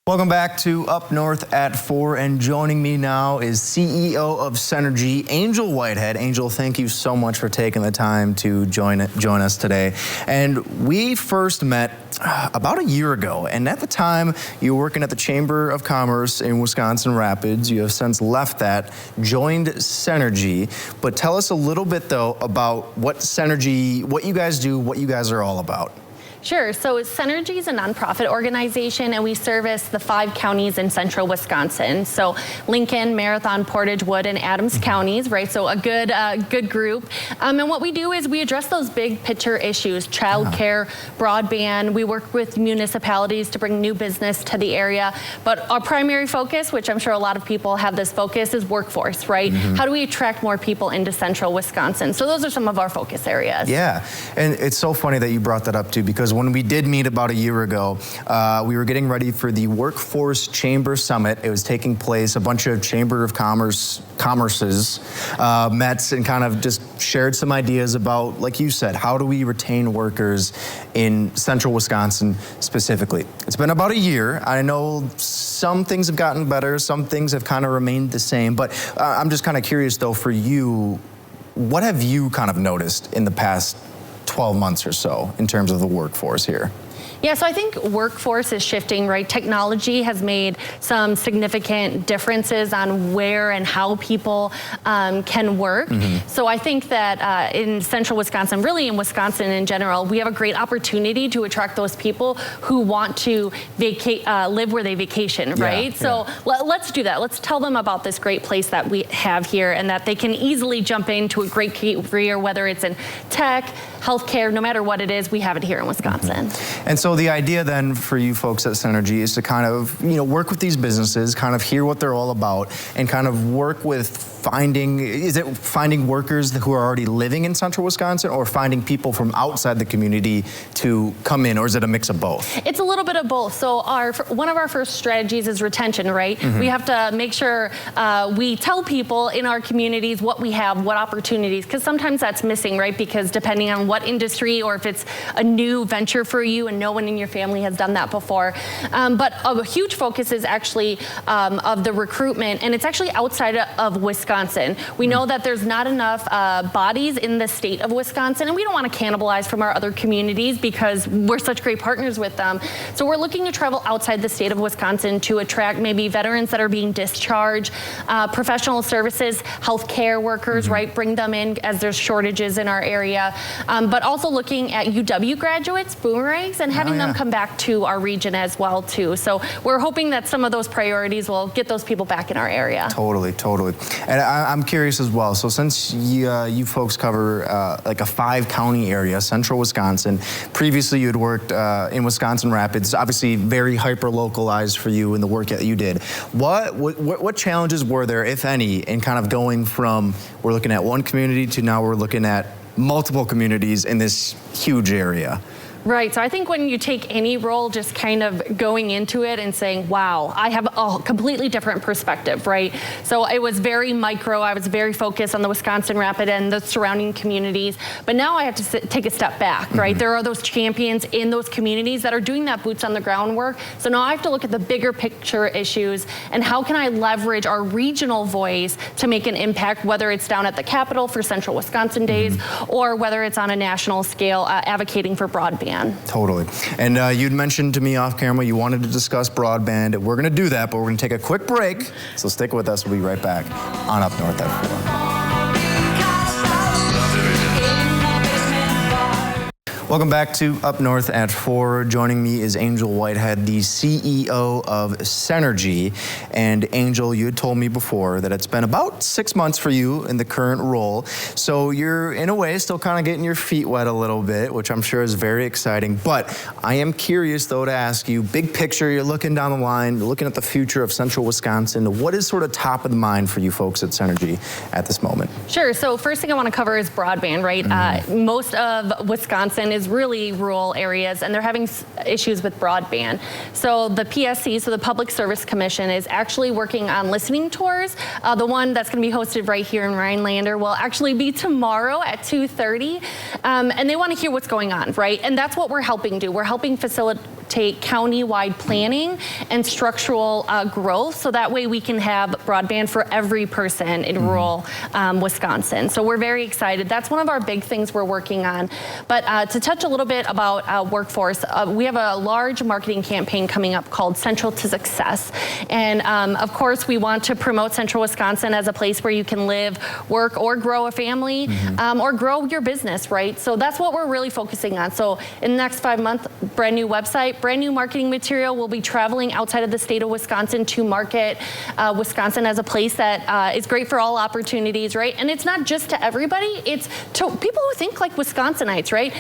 Welcome back to Up North at 4, and joining me now is CEO of Centergy, Angel Whitehead. Angel, thank you so much for taking the time to join us today. And we first met about a year ago, and at the time you were working at the Chamber of Commerce in Wisconsin Rapids. You have since left that, joined Centergy. But tell us a little bit though about what Centergy, what you guys do, what you guys are all about. Sure. So Centergy is a nonprofit organization, and we service the 5 counties in central Wisconsin. So Lincoln, Marathon, Portage, Wood, and Adams counties, right? So a good group. And what we do is we address those big picture issues: childcare, broadband. We work with municipalities to bring new business to the area. But our primary focus, which I'm sure a lot of people have this focus, is workforce, right? How do we attract more people into central Wisconsin? So those are some of our focus areas. Yeah, and it's so funny that you brought that up too, because when we did meet about a year ago, we were getting ready for the Workforce Chamber Summit. It was taking place. A bunch of Chamber of Commerces met and kind of just shared some ideas about, like you said, how do we retain workers in central Wisconsin specifically. It's been about a year. I know some things have gotten better, some things have kind of remained the same, but I'm just kind of curious though, for you, what have you kind of noticed in the past 12 months or so in terms of the workforce here? Yeah, so I think workforce is shifting, right? Technology has made some significant differences on where and how people can work. So I think that in central Wisconsin, really in Wisconsin in general, we have a great opportunity to attract those people who want to live where they vacation, right? So let's do that. Let's tell them about this great place that we have here, and that they can easily jump into a great career, whether it's in tech, healthcare, no matter what it is, we have it here in Wisconsin. And so the idea then for you folks at Centergy is to kind of, work with these businesses, kind of hear what they're all about, and kind of work with finding workers who are already living in central Wisconsin, or finding people from outside the community to come in, or is it a mix of both? It's a little bit of both. So one of our first strategies is retention, right? We have to make sure we tell people in our communities what we have, what opportunities, because sometimes that's missing, right? Because depending on what industry, or if it's a new venture for you and no one in your family has done that before. But a huge focus is actually of the recruitment, and it's actually outside of Wisconsin. We know that there's not enough bodies in the state of Wisconsin, and we don't want to cannibalize from our other communities because we're such great partners with them. So we're looking to travel outside the state of Wisconsin to attract maybe veterans that are being discharged, professional services, healthcare workers, right? Bring them in as there's shortages in our area. But also looking at UW graduates, boomerangs, and having them come back to our region as well too. So we're hoping that some of those priorities will get those people back in our area. Totally. And I'm curious as well. So since you folks cover like a 5-county area, central Wisconsin, previously you had worked in Wisconsin Rapids, obviously very hyper-localized for you in the work that you did. What challenges were there, if any, in kind of going from, we're looking at one community to now we're looking at multiple communities in this huge area? Right, so I think when you take any role, just kind of going into it and saying, wow, I have a completely different perspective, right? So it was very micro, I was very focused on the Wisconsin Rapid and the surrounding communities, but now I have to take a step back, right? There are those champions in those communities that are doing that boots on the ground work. So now I have to look at the bigger picture issues and how can I leverage our regional voice to make an impact, whether it's down at the Capitol for Central Wisconsin Days, or whether it's on a national scale advocating for broadband. Totally. And you'd mentioned to me off camera you wanted to discuss broadband. We're going to do that, but we're going to take a quick break. So stick with us. We'll be right back on Up North at 4. Welcome back to Up North at 4. Joining me is Angel Whitehead, the CEO of Centergy. And Angel, you had told me before that it's been about 6 months for you in the current role. So you're, in a way, still kind of getting your feet wet a little bit, which I'm sure is very exciting. But I am curious, though, to ask you, big picture, you're looking down the line, you're looking at the future of central Wisconsin. What is sort of top of the mind for you folks at Centergy at this moment? Sure. So first thing I want to cover is broadband, right? Most of Wisconsin is really rural areas, and they're having issues with broadband. So the PSC, so the Public Service Commission, is actually working on listening tours. The one that's going to be hosted right here in Rhinelander will actually be tomorrow at 2:30, and they want to hear what's going on, right? And that's what we're helping do. We're helping facilitate facilitate county-wide planning and structural growth, so that way we can have broadband for every person in rural Wisconsin. So we're very excited. That's one of our big things we're working on. But to touch a little bit about workforce, we have a large marketing campaign coming up called Central to Success. And of course, we want to promote Central Wisconsin as a place where you can live, work, or grow a family, or grow your business, right? So that's what we're really focusing on. So in the next 5 months, brand new website, brand new marketing material. We'll be traveling outside of the state of Wisconsin to market Wisconsin as a place that is great for all opportunities, right? And it's not just to everybody, it's to people who think like Wisconsinites, right?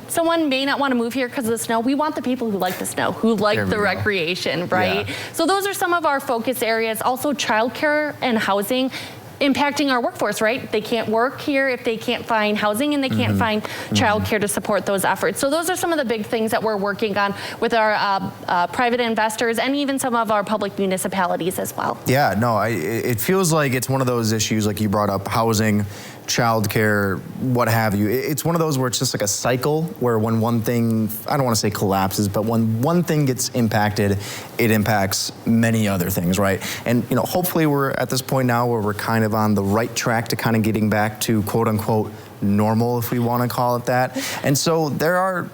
Someone may not want to move here because of the snow. We want the people who like the snow, who like the recreation, right? Yeah. So those are some of our focus areas. Also childcare and housing impacting our workforce, right? They can't work here if they can't find housing, and they can't find childcare to support those efforts. So those are some of the big things that we're working on with our private investors and even some of our public municipalities as well. Yeah, no, it feels like it's one of those issues like you brought up, housing, childcare, what have you. It's one of those where it's just like a cycle where when one thing, I don't want to say collapses, but when one thing gets impacted, it impacts many other things, right? And hopefully we're at this point now where we're kind of on the right track to kind of getting back to quote unquote normal, if we want to call it that. And so there are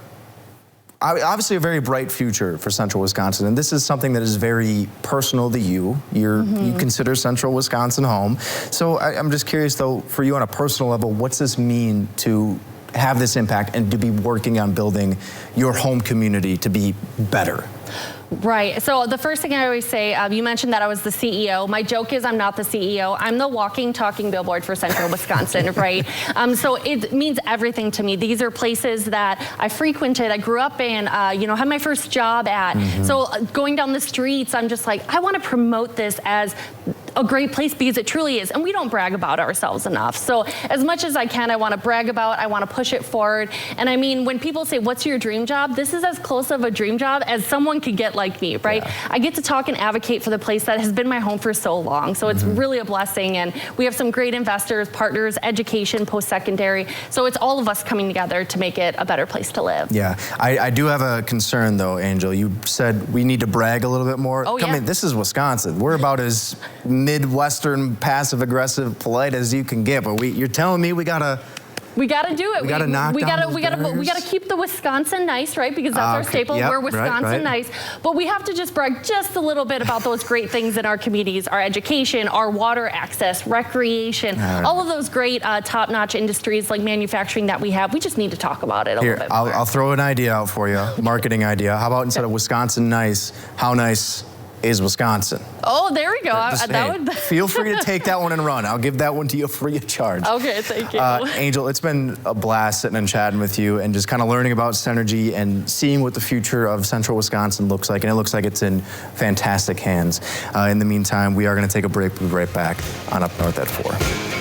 obviously a very bright future for Central Wisconsin, and this is something that is very personal to you. You consider Central Wisconsin home. So I'm just curious though, for you on a personal level, what's this mean to have this impact and to be working on building your home community to be better? Right. So the first thing I always say, you mentioned that I was the CEO. My joke is I'm not the CEO. I'm the walking, talking billboard for Central Wisconsin, right? So it means everything to me. These are places that I frequented, I grew up in, had my first job at. So going down the streets, I'm just like, I want to promote this as a great place because it truly is. And we don't brag about ourselves enough. So as much as I can, I want to brag about, I want to push it forward. And I mean, when people say, what's your dream job? This is as close of a dream job as someone could get like me, right? Yeah. I get to talk and advocate for the place that has been my home for so long. So it's really a blessing. And we have some great investors, partners, education, post-secondary. So it's all of us coming together to make it a better place to live. Yeah. I do have a concern though, Angel. You said we need to brag a little bit more. Oh, yeah. I mean, this is Wisconsin. We're about as Midwestern, passive-aggressive, polite as you can get. But you're telling me we gotta do it. We gotta knock down those barriers? We gotta keep the Wisconsin nice, right? Because that's our staple. Yep, we're Wisconsin right. nice. But we have to just brag just a little bit about those great things in our communities, our education, our water access, recreation, all of those great top-notch industries like manufacturing that we have. We just need to talk about it a little bit more. I'll throw an idea out for you, marketing idea. How about instead of Wisconsin nice, how nice is Wisconsin? Oh, there we go. Feel free to take that one and run. I'll give that one to you free of charge. Okay, thank you. Angel, it's been a blast sitting and chatting with you and just kind of learning about Centergy and seeing what the future of Central Wisconsin looks like. And it looks like it's in fantastic hands. In the meantime, we are going to take a break. We'll be right back on Up North at 4.